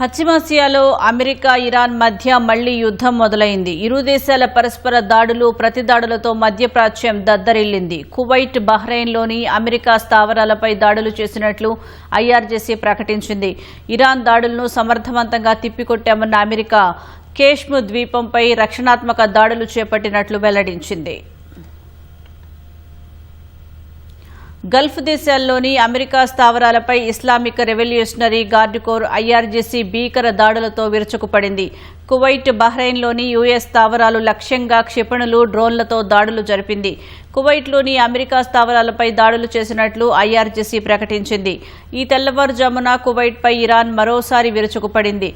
పశ్చిమాసియాలో America Iran మధ్య మళ్లీ యుద్ధం మొదలైంది. ఇరు దేశాల పరస్పర దాడులు ప్రతిదాడులతో మధ్యప్రాచ్యం దద్దరిల్లింది. కువైట్, బహ్రెయిన్లోని అమెరికా స్థావరాలపై దాడులు చేసినట్లు ఐఆర్జీసీ ప్రకటించింది. ఇరాన్ దాడులను సమర్థవంతంగా తిప్పికొట్టామన్న అమెరికా కేష్మ్ ద్వీపంపై రక్షణాత్మక దాడులు చేపట్టినట్లు వెల్లడించింది. గల్ఫ్ దేశాల్లోని అమెరికా స్థావరాలపై Islamic revolutionary guard corps IRGC భీకర దాడులతో విరుచుకుపడింది. కువైట్, బహ్రెయిన్లోని యుఎస్ స్థావరాలు లక్ష్యంగా క్షిపణులు, డ్రోన్లతో దాడులు జరిపింది. కువైట్లోని అమెరికా స్థావరాలపై దాడులు చేసినట్లు ఐఆర్జీసీ ప్రకటించింది. ఈ తెల్లవారుజామున కువైట్పై ఇరాన్ మరోసారి విరుచుకుపడింది.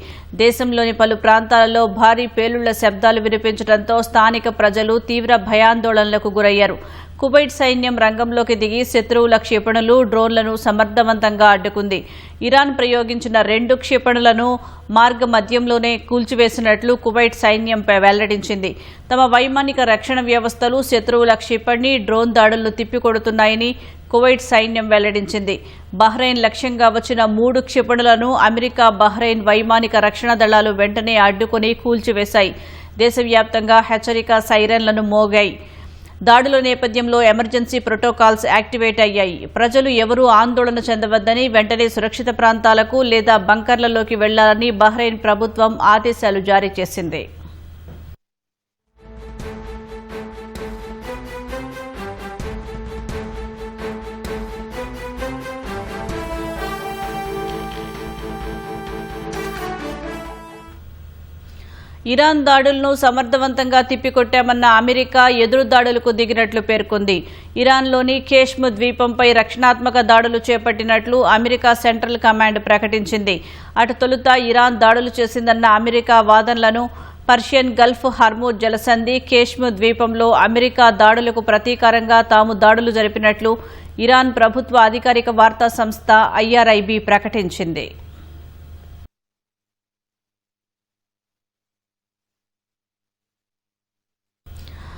దేశంలోని పలు ప్రాంతాలలో భారీ పేలుళ్ల శబ్దాలు వినిపించడంతో స్థానిక ప్రజలు తీవ్ర భయాందోళనలకు గురయ్యారు. కువైట్ సైన్యం రంగంలోకి దిగి శత్రువుల క్షిపణులు, డ్రోన్లను సమర్థవంతంగా అడ్డుకుంది. ఇరాన్ ప్రయోగించిన 2 క్షిపణులను మార్గ మధ్యంలోనే కూల్చివేసినట్లు కువైట్ సైన్యం వెల్లడించింది. తమ వైమానిక రక్షణ వ్యవస్థలు శత్రువుల క్షిపణి, డ్రోన్ దాడులను తిప్పికొడుతున్నాయని కువైట్ సైన్యం వెల్లడించింది. బహ్రెయిన్ లక్ష్యంగా వచ్చిన 3 క్షిపణులను అమెరికా, బహ్రెయిన్ వైమానిక రక్షణ దళాలు వెంటనే అడ్డుకుని కూల్చివేశాయి. దేశవ్యాప్తంగా హెచ్చరిక సైరన్లను మోగాయి. దాడుల నేపథ్యంలో ఎమర్జెన్సీ ప్రోటోకాల్స్ యాక్టివేట్ అయ్యాయి. ప్రజలు ఎవరూ ఆందోళన చెందవద్దని, వెంటనే సురక్షిత ప్రాంతాలకు లేదా బంకర్లలోకి వెళ్లాలని బహ్రెయిన్ ప్రభుత్వం ఆదేశాలు జారీ చేసింది. ఇరాన్ దాడులను సమర్థవంతంగా తిప్పికొట్టామన్న అమెరికా ఎదురు దాడులకు దిగినట్లు పేర్కొంది. ఇరాన్లోని కేష్మ్ ద్వీపంపై రక్షణాత్మక దాడులు చేపట్టినట్లు అమెరికా సెంట్రల్ కమాండ్ ప్రకటించింది. అటు తొలుత ఇరాన్ దాడులు చేసిందన్న అమెరికా వాదనలను పర్షియన్ గల్ఫ్, హర్మూజ్ జలసంధి, కేష్మ్ ద్వీపంలో అమెరికా దాడులకు ప్రతీకారంగా తాము దాడులు జరిపినట్లు ఇరాన్ ప్రభుత్వ అధికారిక వార్తా సంస్థ IRIB ప్రకటించింది.